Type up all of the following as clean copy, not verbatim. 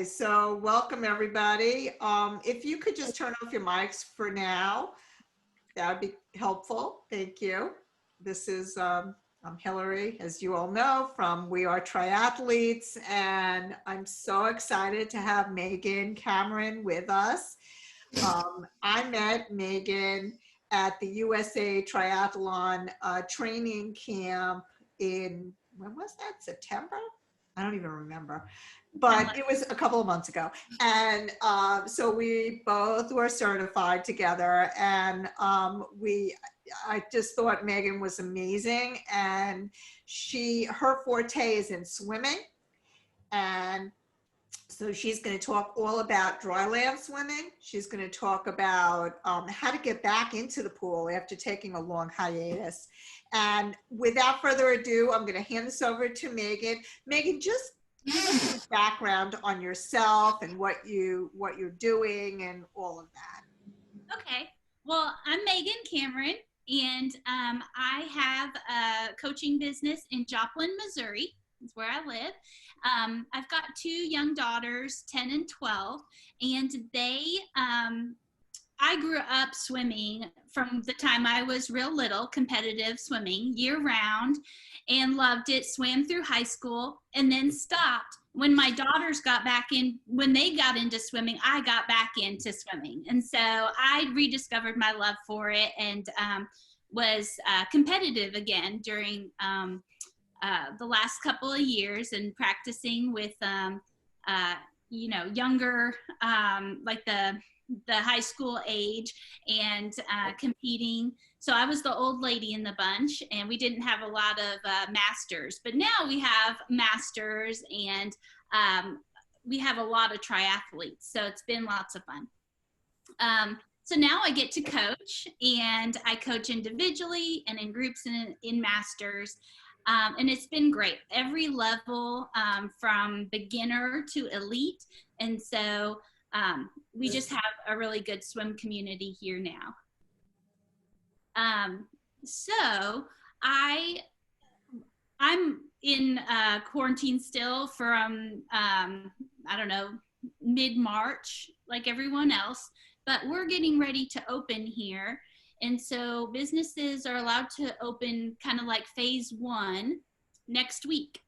Okay, so welcome everybody. If you could just turn off your mics for now, that would be helpful. Thank you. This is I'm Hillary, as you all know, from We Are Triathletes, and I'm so excited to have Megan Cameron with us. I met Megan at the USA Triathlon training camp in, when was that, September? I don't even remember, but it was a couple of months ago. And so we both were certified together, and I just thought Megan was amazing. And her forte is in swimming. And so she's going to talk all about dryland swimming. She's going to talk about how to get back into the pool after taking a long hiatus. And without further ado, I'm going to hand this over to Megan. Megan, just give us a background on yourself and what you're doing and all of that. Okay. Well, I'm Megan Cameron, and I have a coaching business in Joplin, Missouri. That's where I live. I've got two young daughters, 10 and 12, and I grew up swimming from the time I was real little, competitive swimming year round, and loved it, swam through high school, and then stopped. When my daughters when they got into swimming, I got back into swimming. And so I rediscovered my love for it and was competitive again during the last couple of years and practicing with, younger, like the high school age and competing. So I was the old lady in the bunch, and we didn't have a lot of masters, but now we have masters, and we have a lot of triathletes. So it's been lots of fun. So now I get to coach, and I coach individually and in groups and in masters. And it's been great, every level, from beginner to elite. And so we just have a really good swim community here now. So I'm in quarantine still from, I don't know, mid-March, like everyone else, but we're getting ready to open here. And so businesses are allowed to open kind of like phase 1 next week.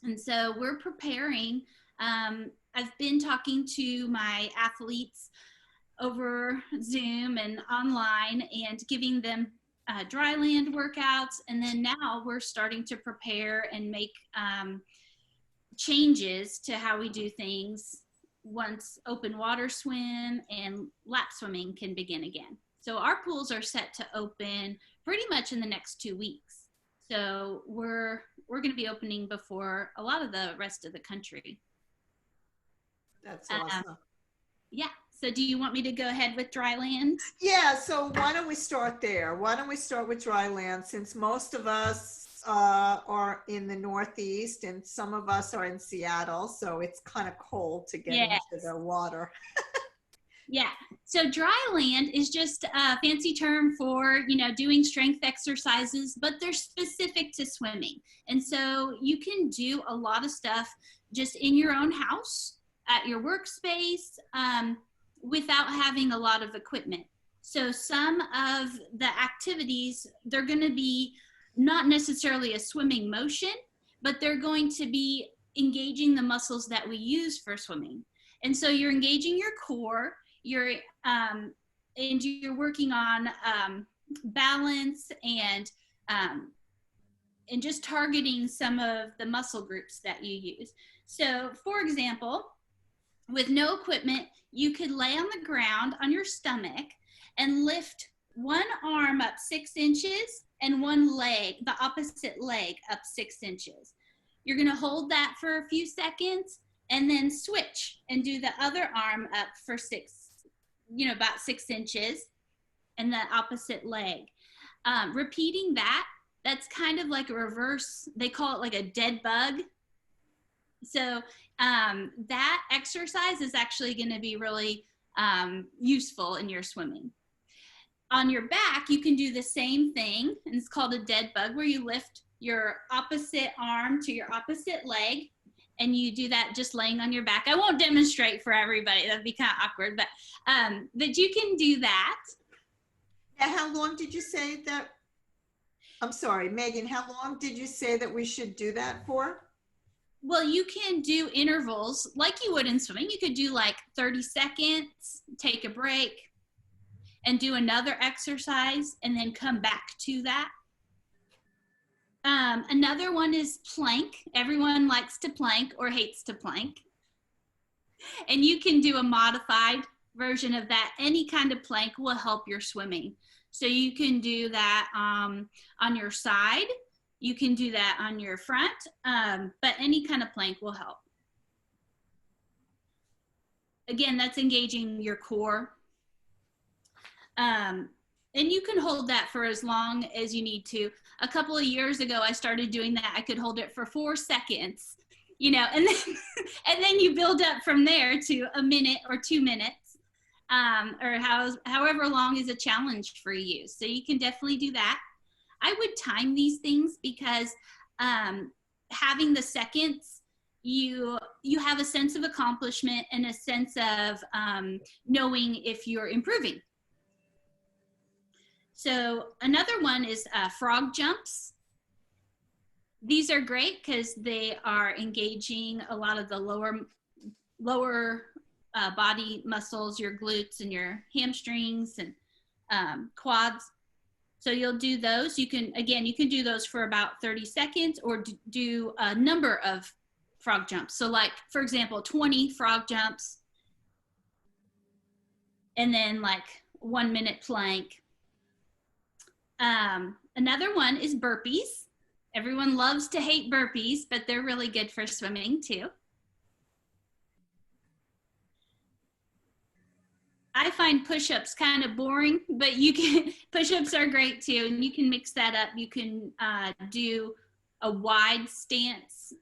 And so we're preparing. I've been talking to my athletes over Zoom and online and giving them dryland workouts. And then now we're starting to prepare and make changes to how we do things once open water swim and lap swimming can begin again. So our pools are set to open pretty much in the next 2 weeks. So we're going to be opening before a lot of the rest of the country. That's awesome. Yeah. So do you want me to go ahead with dryland? Yeah. So why don't we start there? Why don't we start with dryland, since most of us are in the Northeast and some of us are in Seattle. So it's kind of cold to get into the water. Yeah. So dry land is just a fancy term for, doing strength exercises, but they're specific to swimming. And so you can do a lot of stuff just in your own house, at your workspace, without having a lot of equipment. So some of the activities, they're going to be not necessarily a swimming motion, but they're going to be engaging the muscles that we use for swimming. And so you're engaging your core, and you're working on balance and just targeting some of the muscle groups that you use. So for example, with no equipment, you could lay on the ground on your stomach and lift one arm up 6 inches and one leg, the opposite leg, up 6 inches. You're going to hold that for a few seconds and then switch and do the other arm up for about 6 inches, and the opposite leg. Repeating that's kind of like a reverse, they call it like a dead bug. So that exercise is actually going to be really useful in your swimming. On your back, you can do the same thing, and it's called a dead bug, where you lift your opposite arm to your opposite leg and you do that just laying on your back. I won't demonstrate for everybody. That'd be kind of awkward, but you can do that. And how long did you say that? I'm sorry, Megan, how long did you say that we should do that for? Well, you can do intervals like you would in swimming. You could do like 30 seconds, take a break, and do another exercise, and then come back to that. Another one is plank. Everyone likes to plank or hates to plank. And you can do a modified version of that. Any kind of plank will help your swimming. So you can do that on your side. You can do that on your front, but any kind of plank will help. Again, that's engaging your core. And you can hold that for as long as you need to. A couple of years ago, I started doing that. I could hold it for 4 seconds, you know, and then you build up from there to a minute or 2 minutes, or however long is a challenge for you. So you can definitely do that. I would time these things because having the seconds, you have a sense of accomplishment and a sense of knowing if you're improving. So another one is frog jumps. These are great because they are engaging a lot of the lower body muscles, your glutes and your hamstrings and quads. So you'll do those. You can do those for about 30 seconds or do a number of frog jumps. So like, for example, 20 frog jumps and then like 1 minute plank. Another one is burpees. Everyone loves to hate burpees, but they're really good for swimming too. I find push-ups kind of boring, but push-ups are great too, and you can mix that up. You can do a wide stance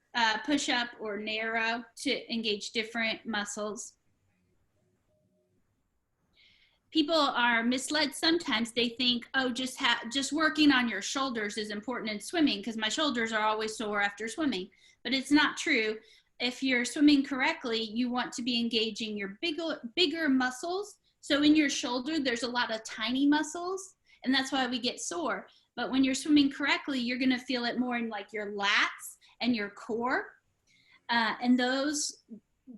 push-up or narrow to engage different muscles. People are misled sometimes. They think, oh, just working on your shoulders is important in swimming because my shoulders are always sore after swimming. But it's not true. If you're swimming correctly, you want to be engaging your bigger muscles. So in your shoulder, there's a lot of tiny muscles, and that's why we get sore. But when you're swimming correctly, you're going to feel it more in like your lats and your core. And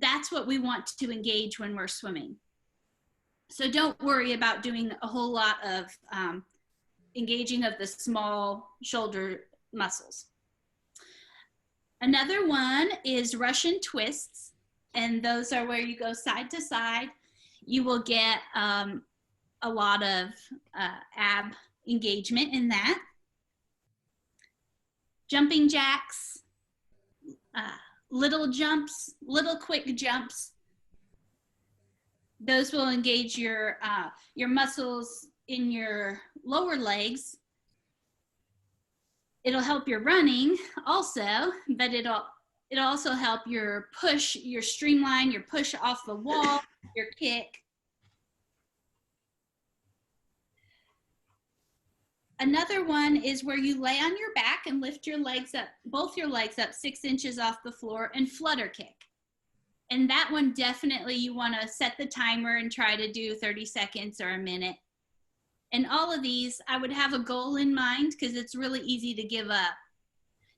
that's what we want to engage when we're swimming. So don't worry about doing a whole lot of engaging of the small shoulder muscles. Another one is Russian twists, and those are where you go side to side. You will get a lot of ab engagement in that. Jumping jacks, little jumps, little quick jumps. Those will engage your muscles in your lower legs. It'll help your running also, but it'll also help your push, your streamline, your push off the wall, your kick. Another one is where you lay on your back and lift your legs up, both your legs up 6 inches off the floor and flutter kick. And that one definitely you want to set the timer and try to do 30 seconds or a minute. And all of these, I would have a goal in mind because it's really easy to give up.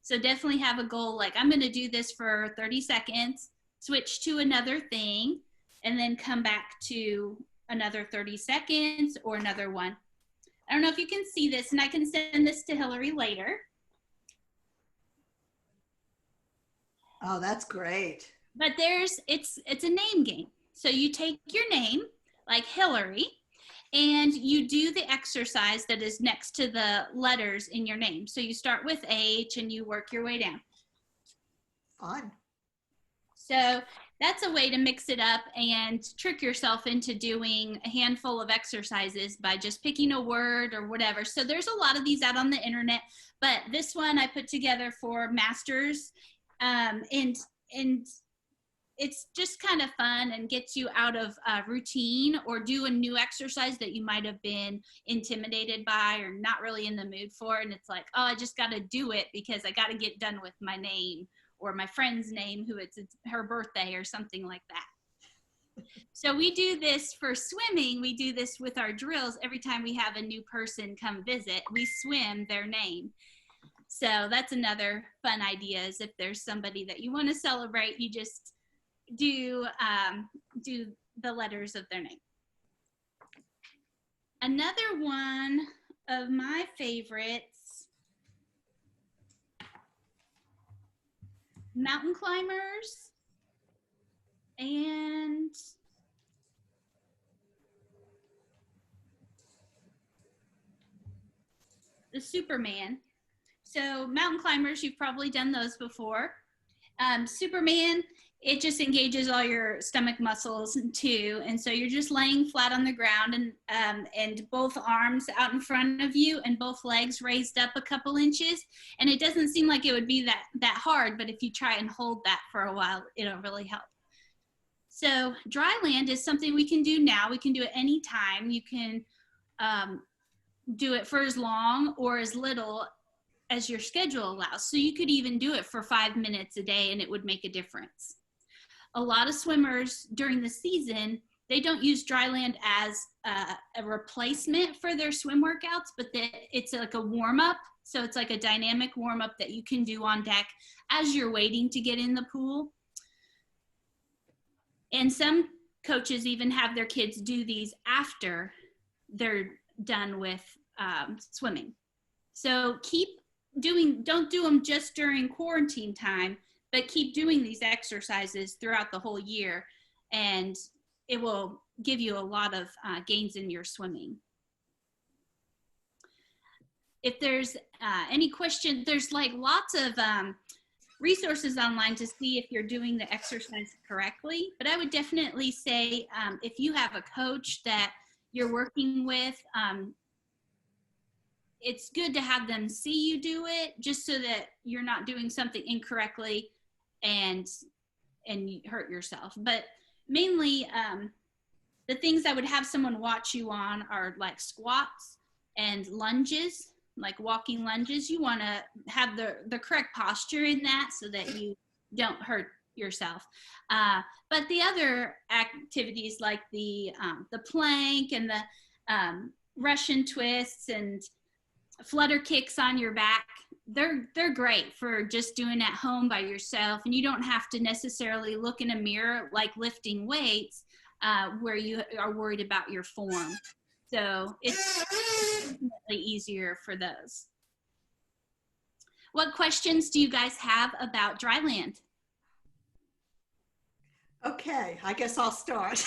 So definitely have a goal like I'm going to do this for 30 seconds, switch to another thing, and then come back to another 30 seconds or another one. I don't know if you can see this, and I can send this to Hillary later. Oh, that's great. But it's a name game. So you take your name, like Hillary, and you do the exercise that is next to the letters in your name. So you start with H and you work your way down. Fun. So that's a way to mix it up and trick yourself into doing a handful of exercises by just picking a word or whatever. So there's a lot of these out on the internet, but this one I put together for masters, and it's just kind of fun and gets you out of routine or do a new exercise that you might have been intimidated by or not really in the mood for. And it's like, oh, I just got to do it because I got to get done with my name or my friend's name, who it's her birthday or something like that. So we do this for swimming. We do this with our drills. Every time we have a new person come visit, we swim their name. So that's another fun idea, is if there's somebody that you want to celebrate, you just do the letters of their name. Another one of my favorites, mountain climbers and the Superman. So mountain climbers, you've probably done those before. Superman, it just engages all your stomach muscles too. And so you're just laying flat on the ground and both arms out in front of you and both legs raised up a couple inches. And it doesn't seem like it would be that hard, but if you try and hold that for a while, it'll really help. So dry land is something we can do now. We can do it anytime. You can do it for as long or as little as your schedule allows. So you could even do it for 5 minutes a day and it would make a difference. A lot of swimmers during the season, they don't use dry land as a replacement for their swim workouts, but it's like a warm up. So it's like a dynamic warm up that you can do on deck as you're waiting to get in the pool. And some coaches even have their kids do these after they're done with swimming. So don't do them just during quarantine time, but keep doing these exercises throughout the whole year, and it will give you a lot of gains in your swimming. If there's any question, there's like lots of resources online to see if you're doing the exercise correctly, but I would definitely say if you have a coach that you're working with, it's good to have them see you do it, just so that you're not doing something incorrectly and you hurt yourself. But mainly the things I would have someone watch you on are like squats and lunges, like walking lunges. You want to have the correct posture in that so that you don't hurt yourself. But the other activities like the plank and the Russian twists and flutter kicks on your back, they're great for just doing at home by yourself, and you don't have to necessarily look in a mirror like lifting weights where you are worried about your form. So it's definitely easier for those. What questions do you guys have about dry land? Okay, I guess I'll start.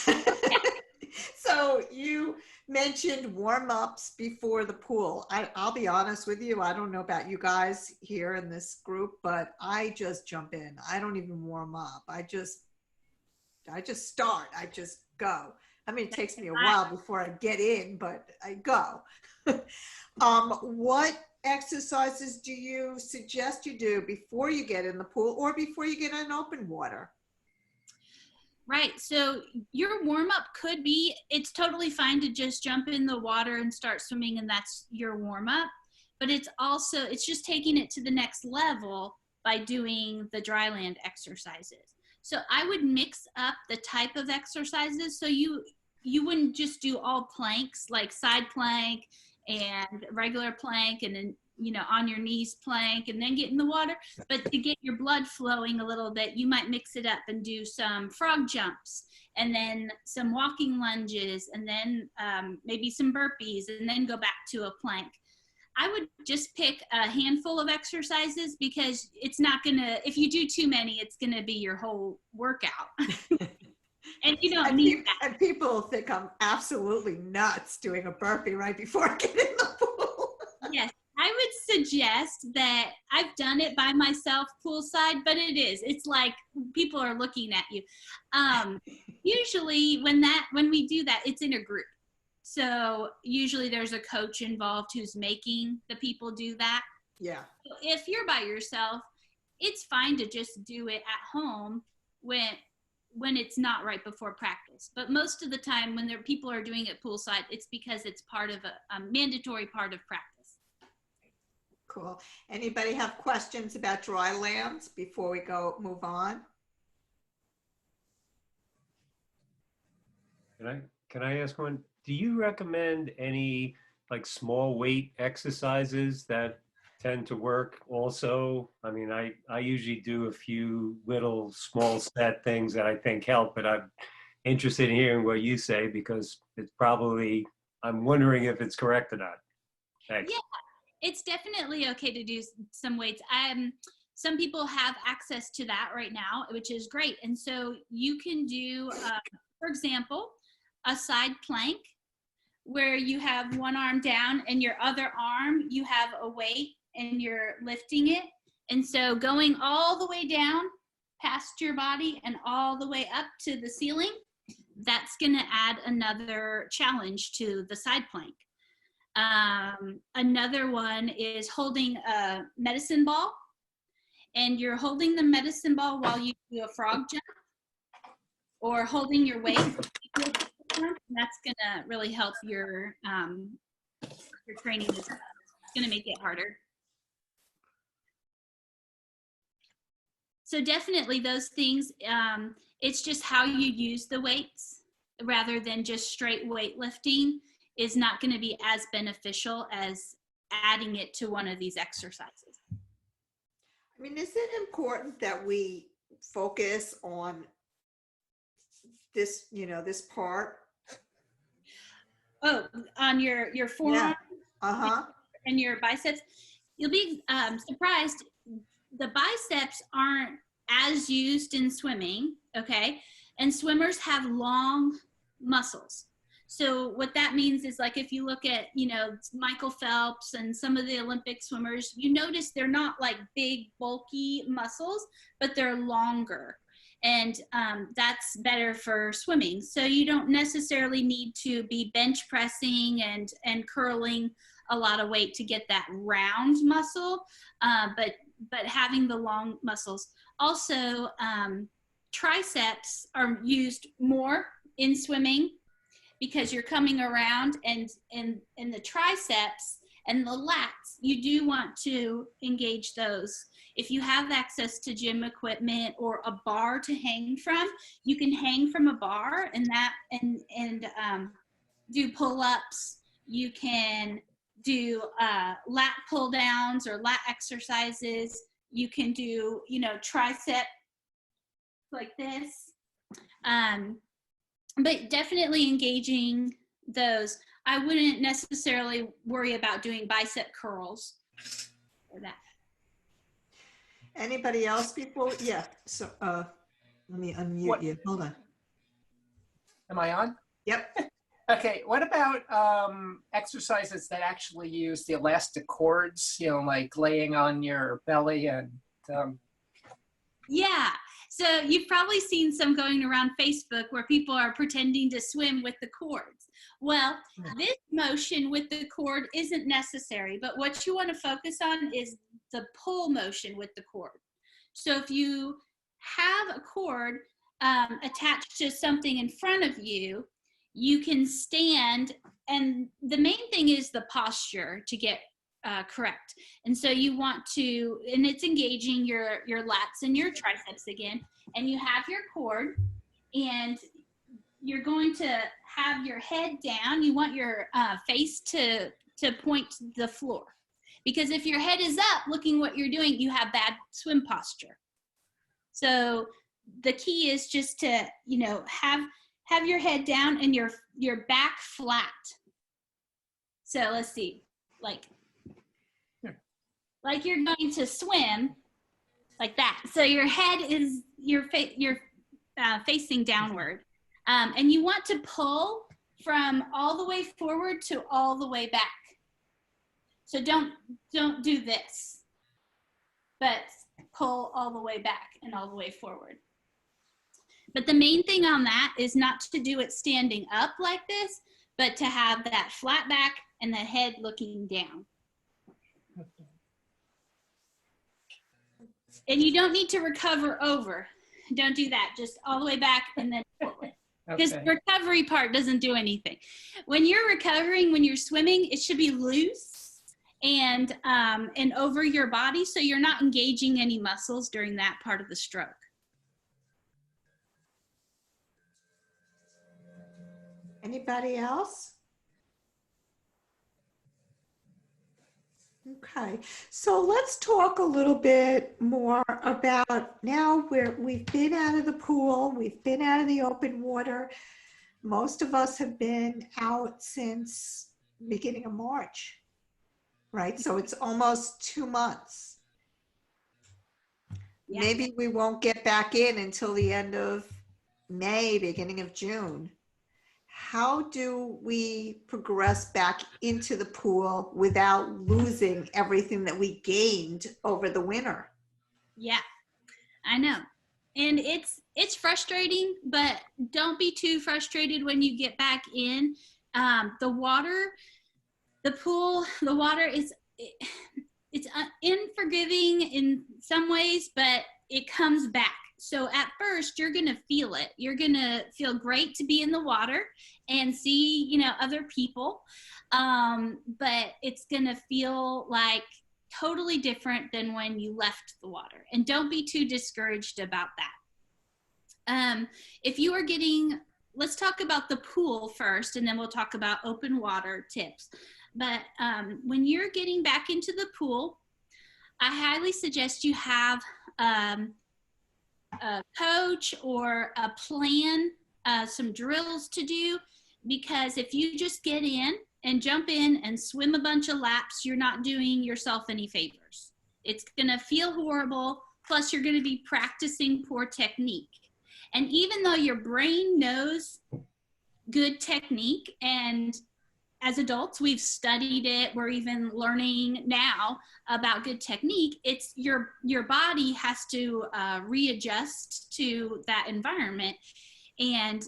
So you mentioned warm-ups before the pool. I'll be honest with you, I don't know about you guys here in this group, but I just jump in. I don't even warm up. I just start. I just go. I mean, it takes me a while before I get in, but I go. What exercises do you suggest you do before you get in the pool or before you get in open water? Right. So your warm up could be, it's totally fine to just jump in the water and start swimming, and that's your warm up. But it's just taking it to the next level by doing the dry land exercises. So I would mix up the type of exercises. So you wouldn't just do all planks, like side plank and regular plank and then, on your knees plank and then get in the water. But to get your blood flowing a little bit, you might mix it up and do some frog jumps and then some walking lunges and then maybe some burpees and then go back to a plank. I would just pick a handful of exercises because it's not gonna, if you do too many, it's gonna be your whole workout. And you don't need that. And people think I'm absolutely nuts doing a burpee right before I get in the pool. Yes. I would suggest that I've done it by myself poolside, but it's like people are looking at you. Usually when we do that, it's in a group. So usually there's a coach involved who's making the people do that. Yeah. So if you're by yourself, it's fine to just do it at home when it's not right before practice. But most of the time when people are doing it poolside, it's because it's part of a mandatory part of practice. Cool. Anybody have questions about dry lands before we move on? Can I ask one? Do you recommend any like small weight exercises that tend to work also? I mean, I usually do a few little small set things that I think help, but I'm interested in hearing what you say because it's probably, I'm wondering if it's correct or not. Thanks. Yeah, it's definitely okay to do some weights. Some people have access to that right now, which is great. And so you can do, for example, a side plank where you have one arm down and your other arm, you have a weight and you're lifting it. And so going all the way down past your body and all the way up to the ceiling, that's going to add another challenge to the side plank. Another one is holding a medicine ball, and you're holding the medicine ball while you do a frog jump, or holding your weight. That's going to really help your training as well. It's going to make it harder. So definitely those things, it's just how you use the weights rather than just straight weightlifting is not going to be as beneficial as adding it to one of these exercises. I mean, is it important that we focus on this, this part? Oh, on your forearm and your biceps? You'll be surprised. The biceps aren't as used in swimming, okay? And swimmers have long muscles. So what that means is, like, if you look at, Michael Phelps and some of the Olympic swimmers, you notice they're not like big, bulky muscles, but they're longer. And that's better for swimming. So you don't necessarily need to be bench pressing and curling a lot of weight to get that round muscle, but having the long muscles. Also, triceps are used more in swimming because you're coming around, and the triceps and the lats, you do want to engage those. If you have access to gym equipment or a bar to hang from, you can hang from a bar and do pull-ups. You can do lat pull downs or lat exercises. You can do, tricep like this. But definitely engaging those. I wouldn't necessarily worry about doing bicep curls or that. Anybody else before? Yeah. So let me unmute you. Hold on. Am I on? Yep. Okay. What about exercises that actually use the elastic cords, like laying on your belly and Yeah. So you've probably seen some going around Facebook where people are pretending to swim with the cords. Well, this motion with the cord isn't necessary, but what you want to focus on is the pull motion with the cord. So if you have a cord attached to something in front of you, you can stand, and the main thing is the posture to get correct. And so you want to, and it's engaging your lats and your triceps again, and you have your cord, and you're going to have your head down. You want your face to point to the floor, because if your head is up looking what you're doing, you have bad swim posture. So the key is just to, have your head down and your back flat. So let's see, like you're going to swim like that. So your head is, you're facing downward. And you want to pull from all the way forward to all the way back. So don't do this, but pull all the way back and all the way forward. But the main thing on that is not to do it standing up like this, but to have that flat back and the head looking down. And you don't need to recover over. Don't do that. Just all the way back and then forward. Because the recovery part doesn't do anything. When you're recovering, when you're swimming, it should be loose and over your body, so you're not engaging any muscles during that part of the stroke. Anybody else? Okay, so let's talk a little bit more about now where we've been out of the pool, we've been out of the open water. Most of us have been out since beginning of March, right? So it's almost 2 months. Yeah. Maybe we won't get back in until the end of May, beginning of June. How do we progress back into the pool without losing everything that we gained over the winter? Yeah, I know. And it's frustrating, but don't be too frustrated when you get back in. The water, the pool, the water it's unforgiving in some ways, but it comes back. So at first you're going to feel it. You're going to feel great to be in the water and see, you know, other people. But it's going to feel like totally different than when you left the water. And don't be too discouraged about that. If you are getting, let's talk about the pool first, and then we'll talk about open water tips. But when you're getting back into the pool, I highly suggest you have a coach or a plan, some drills to do, because if you just get in and jump in and swim a bunch of laps, you're not doing yourself any favors. It's gonna feel horrible, plus you're gonna be practicing poor technique. And even though your brain knows good technique, and as adults, we've studied it, we're even learning now about good technique, it's your body has to readjust to that environment, and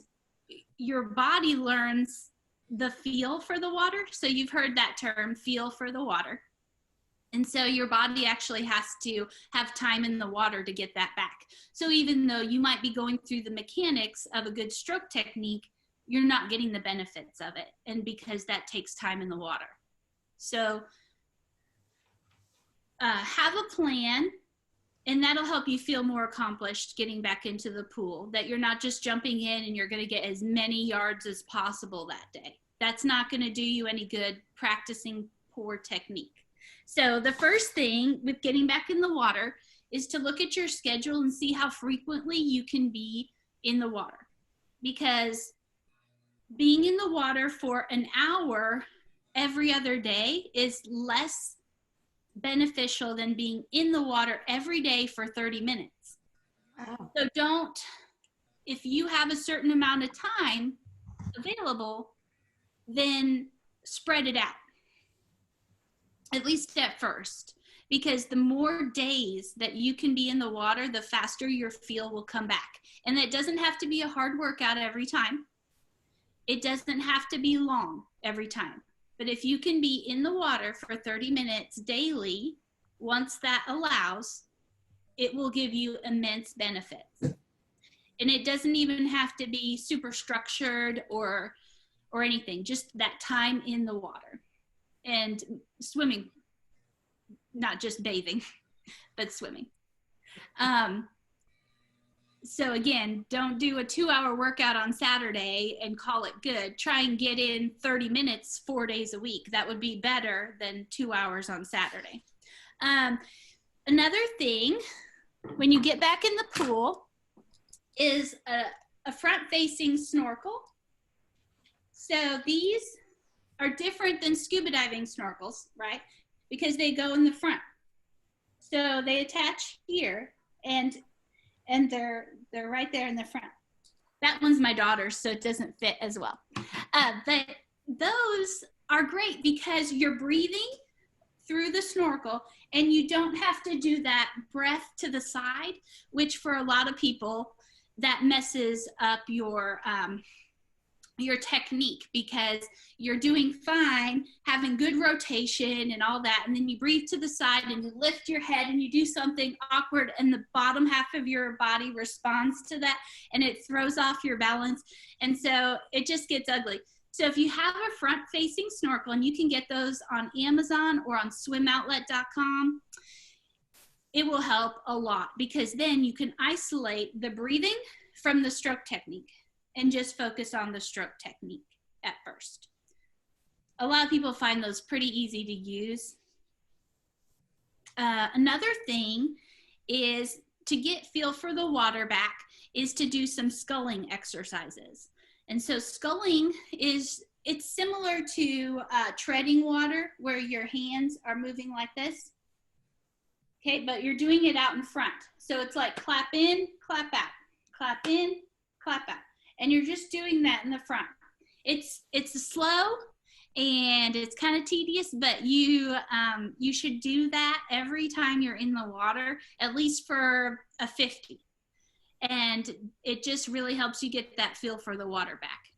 your body learns the feel for the water. So you've heard that term, feel for the water. And so your body actually has to have time in the water to get that back. So even though you might be going through the mechanics of a good stroke technique, you're not getting the benefits of it. And because that takes time in the water. So have a plan, and that'll help you feel more accomplished getting back into the pool, that you're not just jumping in and you're going to get as many yards as possible that day. That's not going to do you any good practicing poor technique. So the first thing with getting back in the water is to look at your schedule and see how frequently you can be in the water. Because being in the water for an hour every other day is less beneficial than being in the water every day for 30 minutes. Wow. So don't, if you have a certain amount of time available, then spread it out, at least at first, because the more days that you can be in the water, the faster your feel will come back. And it doesn't have to be a hard workout every time. It doesn't have to be long every time. But if you can be in the water for 30 minutes daily, once that allows, it will give you immense benefits. And it doesn't even have to be super structured or anything, just that time in the water. And swimming, not just bathing, but swimming. So again, don't do a 2-hour workout on Saturday and call it good. Try and get in 30 minutes 4 days a week. That would be better than 2 hours on Saturday. Another thing, when you get back in the pool, is a front-facing snorkel. So these are different than scuba diving snorkels, right? Because they go in the front. So they attach here, and they're right there in the front. That one's my daughter's, so it doesn't fit as well. But those are great because you're breathing through the snorkel, and you don't have to do that breath to the side, which for a lot of people, that messes up your technique, because you're doing fine, having good rotation and all that, and then you breathe to the side and you lift your head and you do something awkward, and the bottom half of your body responds to that, and it throws off your balance, and so it just gets ugly. So if you have a front-facing snorkel, and you can get those on Amazon or on swimoutlet.com, it will help a lot, because then you can isolate the breathing from the stroke technique and just focus on the stroke technique at first. A lot of people find those pretty easy to use. Another thing is to get feel for the water back is to do some sculling exercises. And so sculling it's similar to treading water, where your hands are moving like this. Okay, but you're doing it out in front. So it's like clap in, clap out, clap in, clap out. And you're just doing that in the front. It's slow and it's kind of tedious, but you should do that every time you're in the water, at least for a 50. And it just really helps you get that feel for the water back.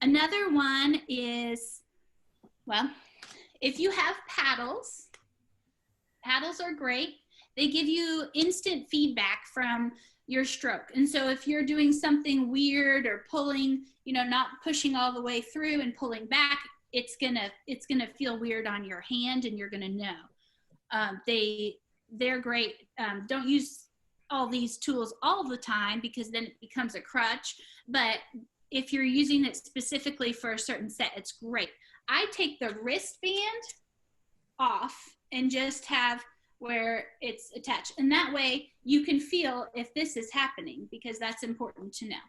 Another one is, well, if you have paddles, paddles are great. They give you instant feedback from your stroke. And so if you're doing something weird or pulling, not pushing all the way through and pulling back, it's gonna feel weird on your hand, and you're gonna know. They're great. Don't use all these tools all the time, because then it becomes a crutch. But if you're using it specifically for a certain set, it's great. I take the wristband off and just have where it's attached. And that way you can feel if this is happening, because that's important to know.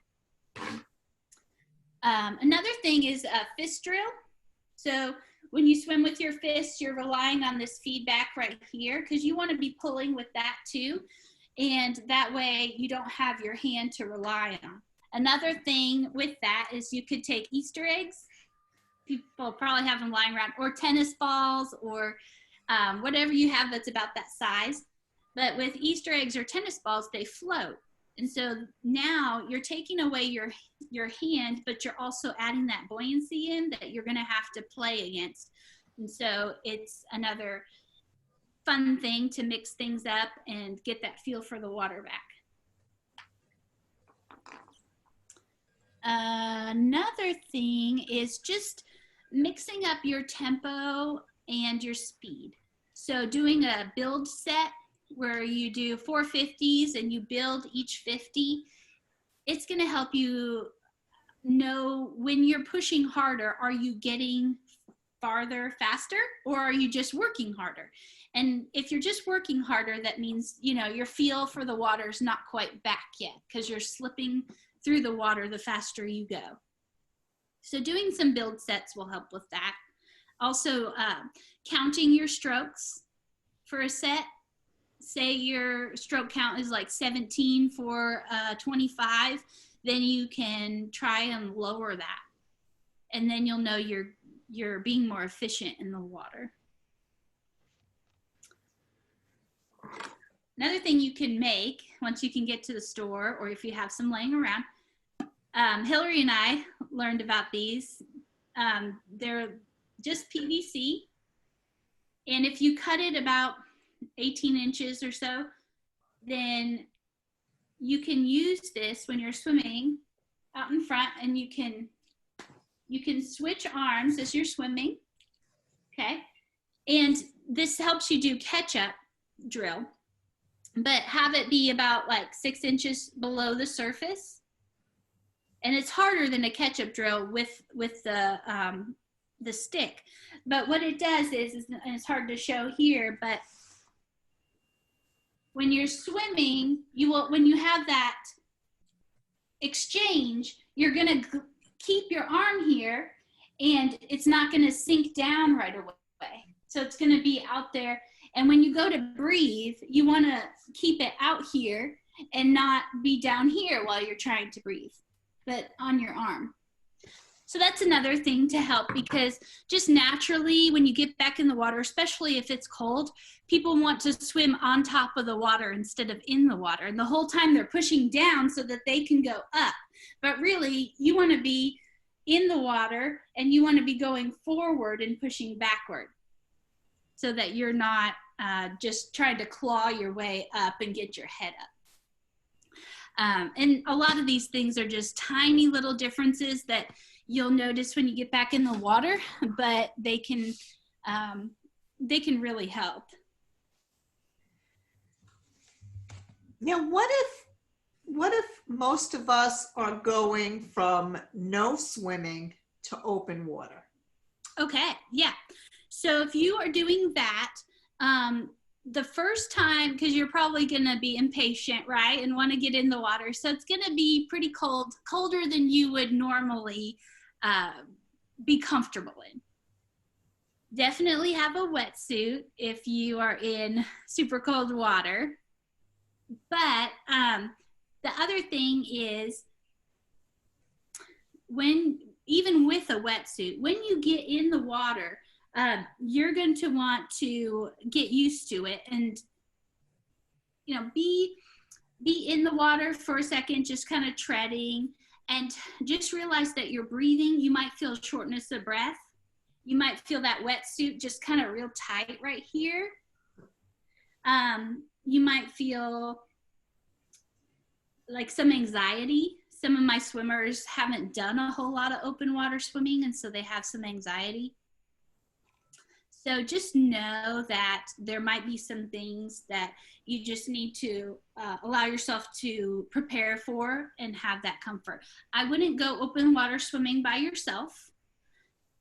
Another thing is a fist drill. So when you swim with your fists, you're relying on this feedback right here, because you want to be pulling with that too. And that way you don't have your hand to rely on. Another thing with that is you could take Easter eggs. People probably have them lying around, or tennis balls, or whatever you have that's about that size. But with Easter eggs or tennis balls, they float. And so now you're taking away your hand, but you're also adding that buoyancy in that you're going to have to play against. And so it's another fun thing to mix things up and get that feel for the water back. Another thing is just mixing up your tempo and your speed. So doing a build set where you do 4 50s and you build each 50, it's going to help you know when you're pushing harder, are you getting farther faster, or are you just working harder? And if you're just working harder, that means, your feel for the water is not quite back yet, because you're slipping through the water the faster you go. So doing some build sets will help with that. Also, counting your strokes for a set. Say your stroke count is like 17 for 25, then you can try and lower that. And then you'll know you're being more efficient in the water. Another thing you can make once you can get to the store, or if you have some laying around, Hillary and I learned about these. They're just PVC. And if you cut it about 18 inches or so, then you can use this when you're swimming out in front, and you can switch arms as you're swimming, okay? And this helps you do catch-up drill, but have it be about like 6 inches below the surface. And it's harder than a catch-up drill with the stick. But what it does is, and it's hard to show here, but when you're swimming, when you have that exchange, you're gonna keep your arm here, and it's not gonna sink down right away. So it's gonna be out there. And when you go to breathe, you wanna keep it out here and not be down here while you're trying to breathe, but on your arm. So that's another thing to help, because just naturally when you get back in the water, especially if it's cold, people want to swim on top of the water instead of in the water. And the whole time they're pushing down so that they can go up. But really, you want to be in the water, and you want to be going forward and pushing backward, so that you're not just trying to claw your way up and get your head up. And a lot of these things are just tiny little differences that you'll notice when you get back in the water, but they can really help. Now, what if most of us are going from no swimming to open water? Okay, yeah. So if you are doing that, the first time, because you're probably going to be impatient, right, and want to get in the water, so it's going to be pretty cold, colder than you would normally be comfortable in. Definitely have a wetsuit if you are in super cold water. But the other thing is, even with a wetsuit, when you get in the water, you're going to want to get used to it and, be in the water for a second, just kind of treading, and just realize that you're breathing. You might feel shortness of breath. You might feel that wetsuit just kind of real tight right here. You might feel like some anxiety. Some of my swimmers haven't done a whole lot of open water swimming, and so they have some anxiety. So just know that there might be some things that you just need to allow yourself to prepare for and have that comfort. I wouldn't go open water swimming by yourself.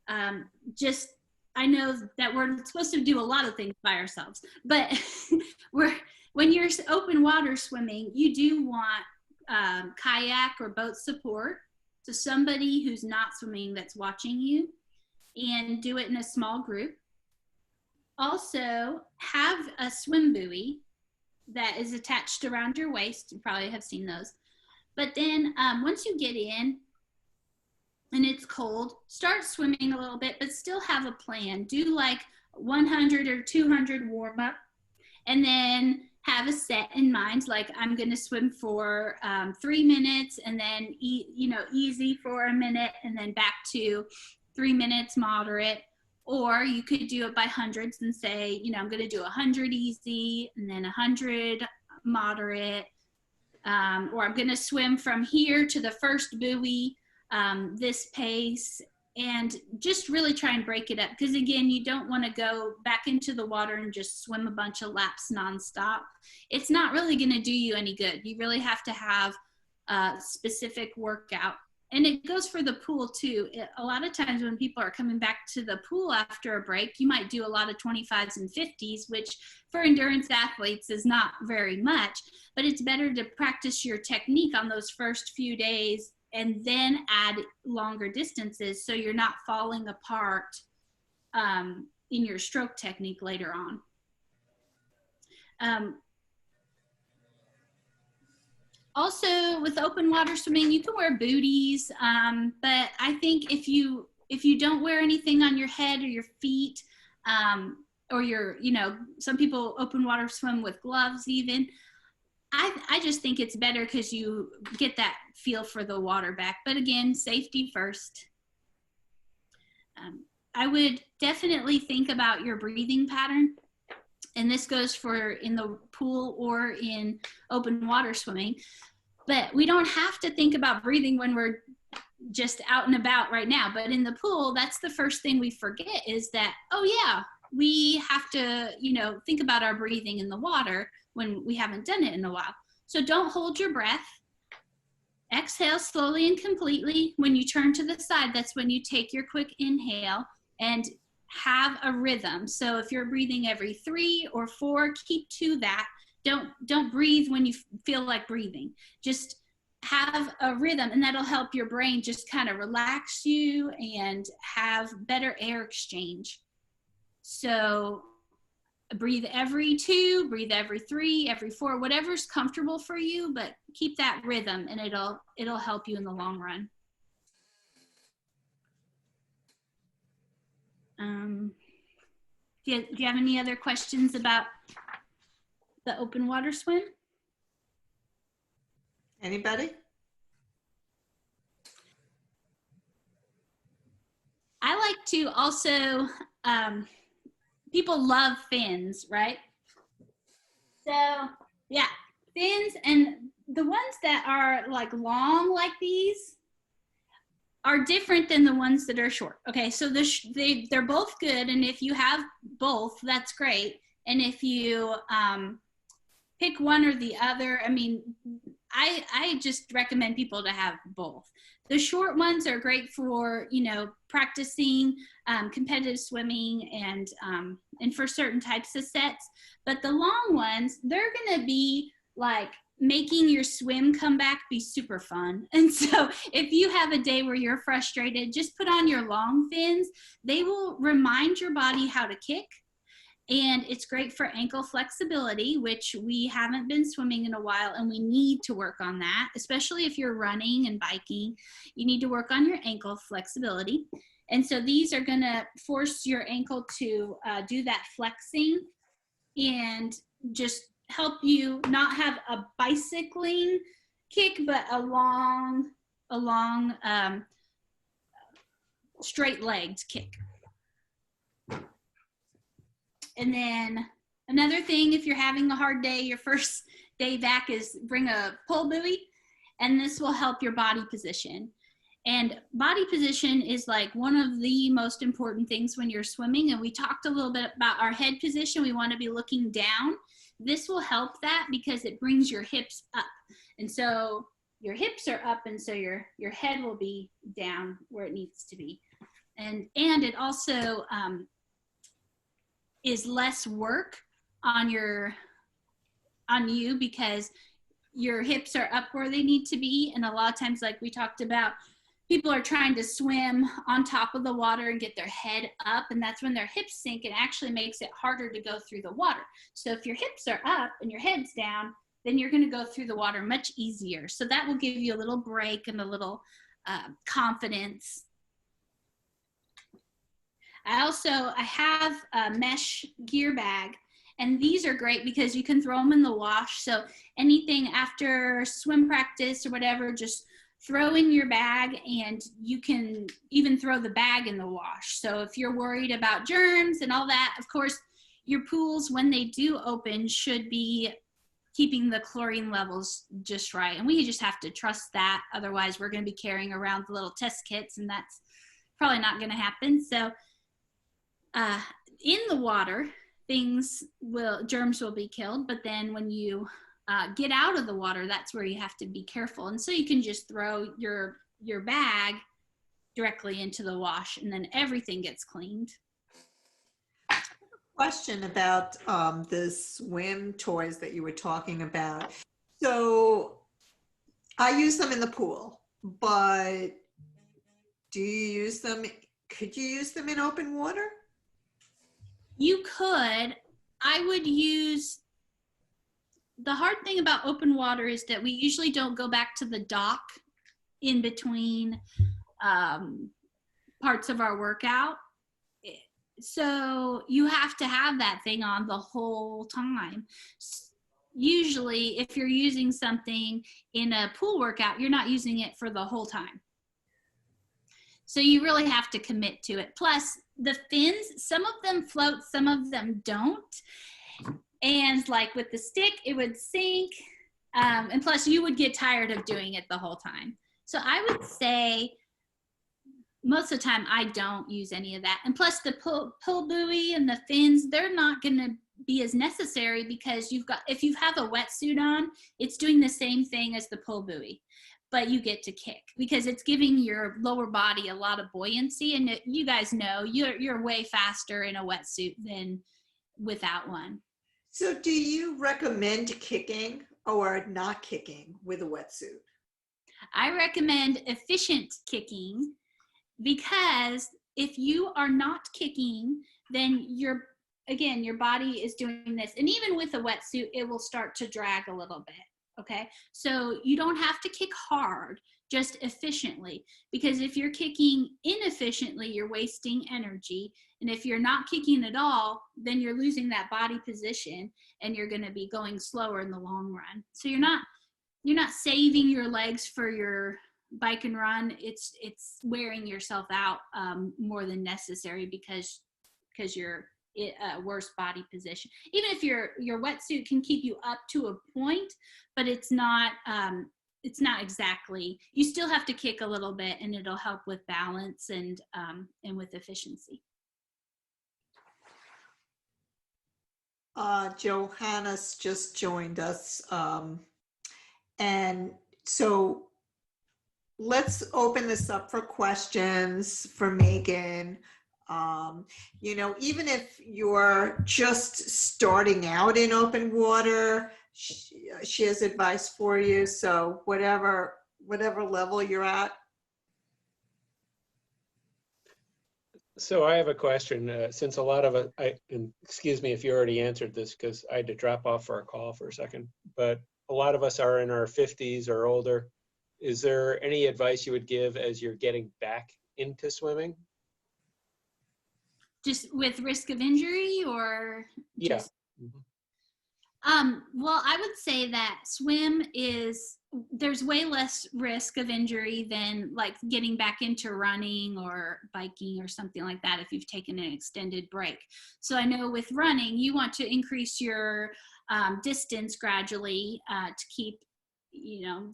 I know that we're supposed to do a lot of things by ourselves, but when you're open water swimming, you do want kayak or boat support, so somebody who's not swimming that's watching you, and do it in a small group. Also, have a swim buoy that is attached around your waist. You probably have seen those. But then once you get in and it's cold, start swimming a little bit, but still have a plan. Do like 100 or 200 warm up, and then have a set in mind, like I'm going to swim for 3 minutes, and then easy for a minute, and then back to 3 minutes moderate. Or you could do it by hundreds and say, I'm going to do 100 easy, and then 100 moderate, or I'm going to swim from here to the first buoy, this pace, and just really try and break it up. Because again, you don't want to go back into the water and just swim a bunch of laps nonstop. It's not really going to do you any good. You really have to have a specific workout. And it goes for the pool too. A lot of times when people are coming back to the pool after a break, you might do a lot of 25s and 50s, which for endurance athletes is not very much, but it's better to practice your technique on those first few days and then add longer distances so you're not falling apart in your stroke technique later on. Also, with open water swimming, you can wear booties, but I think if you don't wear anything on your head or your feet, or some people open water swim with gloves even, I just think it's better because you get that feel for the water back. But again, safety first. I would definitely think about your breathing pattern. And this goes for in the pool or in open water swimming. But we don't have to think about breathing when we're just out and about right now. But in the pool, that's the first thing we forget, is that, oh yeah, we have to, think about our breathing in the water when we haven't done it in a while. So don't hold your breath. Exhale slowly and completely. When you turn to the side, that's when you take your quick inhale and have a rhythm. So if you're breathing every 3 or 4, keep to that. Don't breathe when you feel like breathing. Just have a rhythm, and that'll help your brain just kind of relax you and have better air exchange. So breathe every 2, breathe every 3, every 4, whatever's comfortable for you, but keep that rhythm, and it'll help you in the long run. Do you have any other questions about the open water swim? Anybody? I like to also, people love fins, right? So yeah, fins, and the ones that are like long like these are different than the ones that are short. Okay, so they're both good, and if you have both, that's great. And if you pick one or the other, I mean, I just recommend people to have both. The short ones are great for, you know, practicing competitive swimming and for certain types of sets. But the long ones, they're gonna be like making your swim comeback be super fun. And so if you have a day where you're frustrated, just put on your long fins. They will remind your body how to kick. And it's great for ankle flexibility, which we haven't been swimming in a while, and we need to work on that, especially if you're running and biking. You need to work on your ankle flexibility. And so these are gonna force your ankle to do that flexing and just help you not have a bicycling kick, but a long straight-legged kick. And then another thing, if you're having a hard day, your first day back, is bring a pull buoy, and this will help your body position. And body position is like one of the most important things when you're swimming. And we talked a little bit about our head position. We want to be looking down. This will help that because it brings your hips up. And so your hips are up, and so your head will be down where it needs to be. And it also is less work on you because your hips are up where they need to be. And a lot of times, like we talked about, people are trying to swim on top of the water and get their head up, and that's when their hips sink and actually makes it harder to go through the water. So if your hips are up and your head's down, then you're going to go through the water much easier. So that will give you a little break and a little confidence. I have a mesh gear bag, and these are great because you can throw them in the wash. So anything after swim practice or whatever, just throw in your bag, and you can even throw the bag in the wash. So if you're worried about germs and all that, of course, your pools, when they do open, should be keeping the chlorine levels just right. And we just have to trust that. Otherwise, we're going to be carrying around the little test kits, and that's probably not going to happen. So in the water, germs will be killed, but then when you get out of the water, that's where you have to be careful. And so you can just throw your bag directly into the wash, and then everything gets cleaned. Question about the swim toys that you were talking about. So I use them in the pool, but could you use them in open water? You could. I would use, the hard thing about open water is that we usually don't go back to the dock in between parts of our workout. So you have to have that thing on the whole time. Usually, if you're using something in a pool workout, you're not using it for the whole time. So you really have to commit to it. Plus, the fins, some of them float, some of them don't. And like with the stick, it would sink. And plus, you would get tired of doing it the whole time. So I would say most of the time, I don't use any of that. And plus, the pull buoy and the fins, they're not going to be as necessary because if you have a wetsuit on, it's doing the same thing as the pull buoy. But you get to kick because it's giving your lower body a lot of buoyancy. And you guys know you're way faster in a wetsuit than without one. So do you recommend kicking or not kicking with a wetsuit? I recommend efficient kicking because if you are not kicking, then your body is doing this. And even with a wetsuit, it will start to drag a little bit. Okay, so you don't have to kick hard, just efficiently, because if you're kicking inefficiently, you're wasting energy. And if you're not kicking at all, then you're losing that body position and you're going to be going slower in the long run. So you're not saving your legs for your bike and run. It's wearing yourself out more than necessary because you're a worse body position. Even if your wetsuit can keep you up to a point, but it's not exactly, you still have to kick a little bit, and it'll help with balance and with efficiency. Johannes just joined us. And so let's open this up for questions for Megan. Even if you're just starting out in open water, she has advice for you. So whatever level you're at. So I have a question. Since a lot of it, and excuse me if you already answered this because I had to drop off for a call for a second, but a lot of us are in our 50s or older. Is there any advice you would give as you're getting back into swimming? Just with risk of injury or just? Yeah. Well, I would say that there's way less risk of injury than like getting back into running or biking or something like that if you've taken an extended break. So I know with running, you want to increase your distance gradually to keep,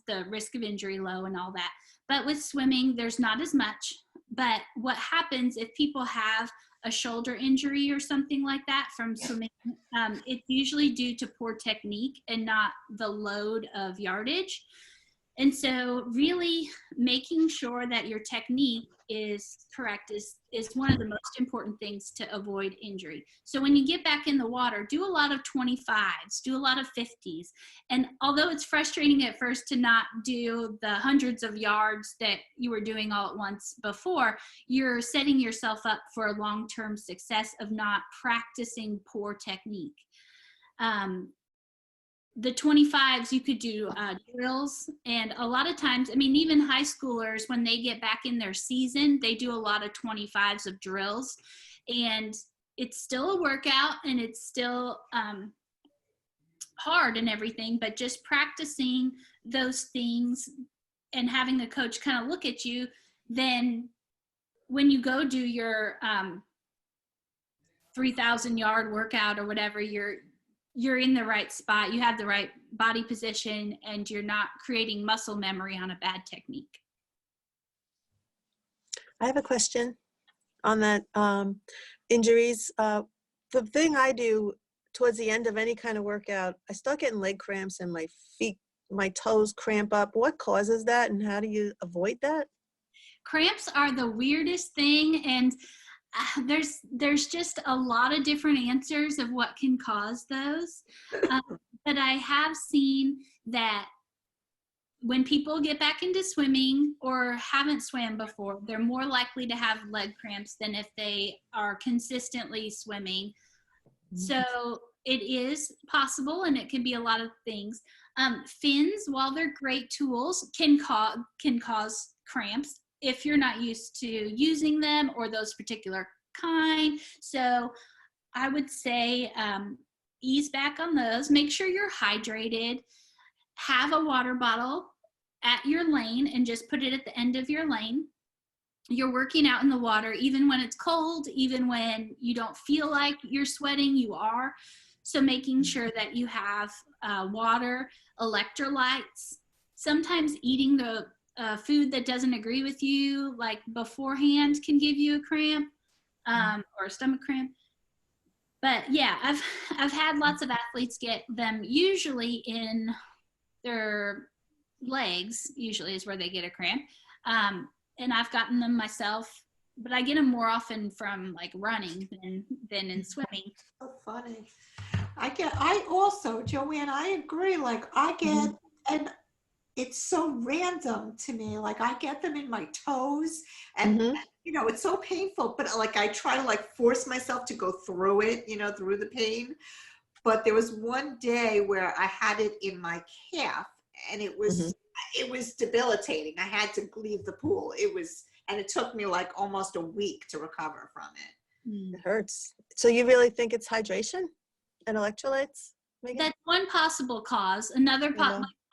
the risk of injury low and all that. But with swimming, there's not as much. But what happens if people have a shoulder injury or something like that from swimming, it's usually due to poor technique and not the load of yardage. And so really making sure that your technique is correct is one of the most important things to avoid injury. So when you get back in the water, do a lot of 25s, do a lot of 50s. And although it's frustrating at first to not do the hundreds of yards that you were doing all at once before, you're setting yourself up for long-term success of not practicing poor technique. The 25s, you could do drills, and a lot of times, even high schoolers, when they get back in their season, they do a lot of 25s of drills, and it's still a workout, and it's still hard and everything, but just practicing those things and having a coach kind of look at you, then when you go do your 3,000 yard workout or whatever, you're in the right spot, you have the right body position, and you're not creating muscle memory on a bad technique. I have a question on that injuries. The thing I do towards the end of any kind of workout, I start getting leg cramps and my feet, my toes cramp up. What causes that, and how do you avoid that? Cramps are the weirdest thing, and there's just a lot of different answers of what can cause those. But I have seen that when people get back into swimming or haven't swam before, they're more likely to have leg cramps than if they are consistently swimming. So it is possible, and it can be a lot of things. Fins, while they're great tools, can cause cramps if you're not used to using them or those particular kind. So I would say ease back on those. Make sure you're hydrated. Have a water bottle at your lane and just put it at the end of your lane. You're working out in the water, even when it's cold, even when you don't feel like you're sweating, you are. So making sure that you have water, electrolytes. Sometimes eating the food that doesn't agree with you, like beforehand, can give you a cramp or a stomach cramp. But yeah, I've had lots of athletes get them usually in their legs, usually is where they get a cramp. And I've gotten them myself, but I get them more often from like running than in swimming. So funny. I also, Joanne, I agree. Like I get, and it's so random to me. Like I get them in my toes, and it's so painful, but like I try to like force myself to go through it, through the pain. But there was one day where I had it in my calf, and it was debilitating. I had to leave the pool. And it took me like almost a week to recover from it. It hurts. So you really think it's hydration and electrolytes, Megan? That's one possible cause. Another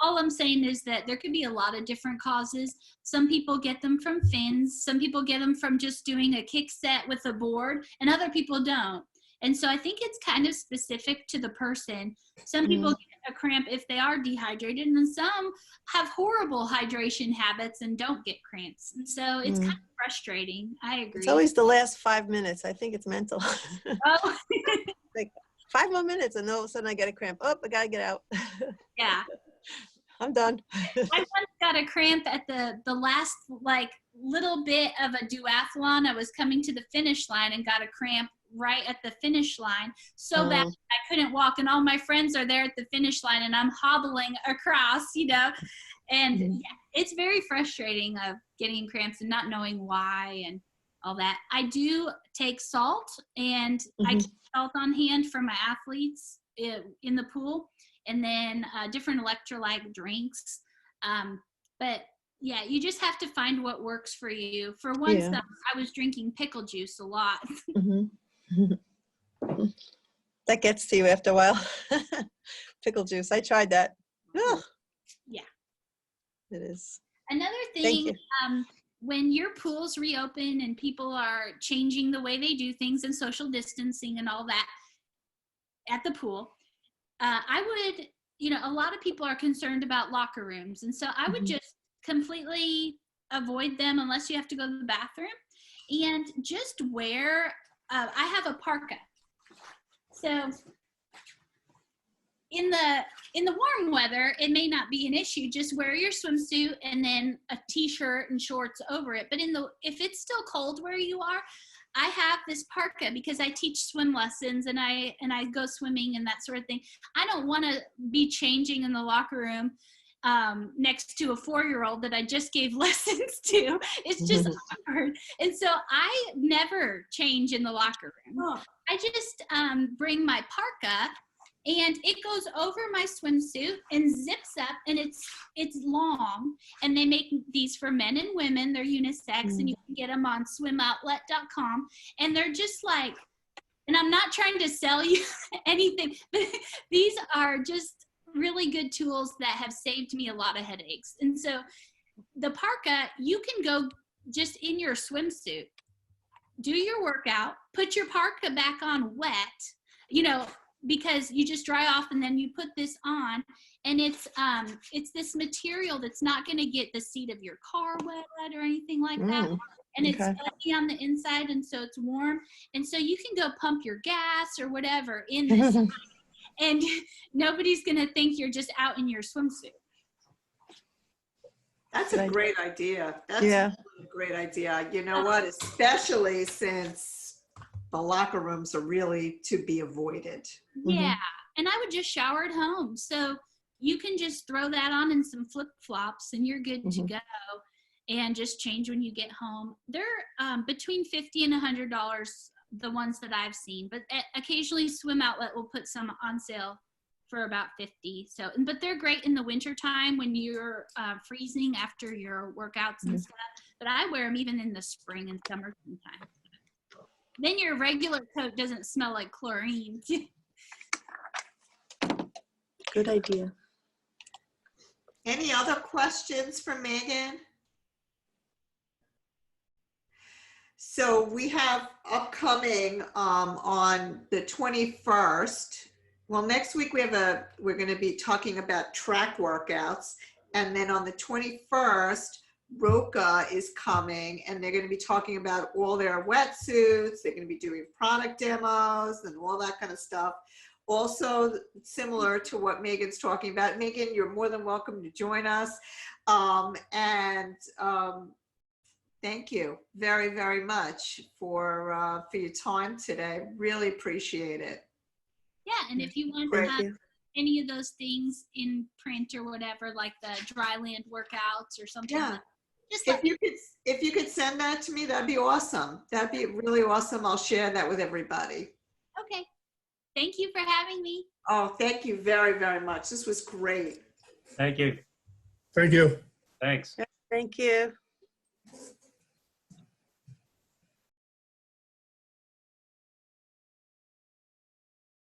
all I'm saying is that there could be a lot of different causes. Some people get them from fins. Some people get them from just doing a kick set with a board, and other people don't. And so I think it's kind of specific to the person. Some people get a cramp if they are dehydrated, and some have horrible hydration habits and don't get cramps. And so it's kind of frustrating. I agree. It's always the last 5 minutes. I think it's mental. Oh. Like 5 more minutes and all of a sudden I get a cramp. Oh, I gotta get out. Yeah. I'm done. I once got a cramp at the last like little bit of a duathlon. I was coming to the finish line and got a cramp right at the finish line so bad I couldn't walk, and all my friends are there at the finish line and I'm hobbling across, you know, and yeah, it's very frustrating of getting cramps and not knowing why and all that. I do take salt, and I keep salt on hand for my athletes in the pool, and then different electrolyte drinks. But yeah, you just have to find what works for you. For one stuff, I was drinking pickle juice a lot. That gets to you after a while. Pickle juice. I tried that. Ugh. Yeah. It is. Another Thank thing, you. when your pools reopen and people are changing the way they do things and social distancing and all that at the pool, I would, you know, a lot of people are concerned about locker rooms. And so I would just completely avoid them unless you have to go to the bathroom, and just wear, I have a parka. So in the warm weather, it may not be an issue. Just wear your swimsuit and then a t-shirt and shorts over it. But if it's still cold where you are, I have this parka because I teach swim lessons and I go swimming and that sort of thing. I don't want to be changing in the locker room next to a 4-year-old that I just gave lessons to. It's just awkward. And so I never change in the locker room. I just bring my parka, and it goes over my swimsuit and zips up, and it's long, and they make these for men and women. They're unisex, and you can get them on swimoutlet.com, and they're just like, and I'm not trying to sell you anything, but these are just really good tools that have saved me a lot of headaches. And so the parka, you can go just in your swimsuit, do your workout, put your parka back on wet, you know, because you just dry off, and then you put this on, and it's this material that's not going to get the seat of your car wet or anything like that. And it's fuzzy on the inside, and so it's warm, and so you can go pump your gas or whatever in this and nobody's going to think you're just out in your swimsuit. That's a great idea. That's a great idea. You know what? Especially since the locker rooms are really to be avoided. Yeah. And I would just shower at home. So you can just throw that on in some flip-flops and you're good to go, and just change when you get home. They're between $50 and $100, the ones that I've seen, but occasionally Swim Outlet will put some on sale for about $50. So, but they're great in the winter time when you're freezing after your workouts and stuff. But I wear them even in the spring and summer sometimes. Then your regular coat doesn't smell like chlorine. Good idea. Any other questions for Megan? So we have upcoming on the 21st. Well, next week we're going to be talking about track workouts, and then on the 21st, Roca is coming, and they're going to be talking about all their wetsuits. They're going to be doing product demos and all that kind of stuff. Also, similar to what Megan's talking about. Megan, you're more than welcome to join us. Thank you very, very much for your time today. Really appreciate it. Yeah, and if you want to have any of those things in print or whatever, like the dry land workouts or something, just if you could send that to me, that'd be awesome. That'd be really awesome. I'll share that with everybody. Okay. Thank you for having me. Oh, thank you very, very much. This was great. Thank you. Thank you. Thanks. Thank you.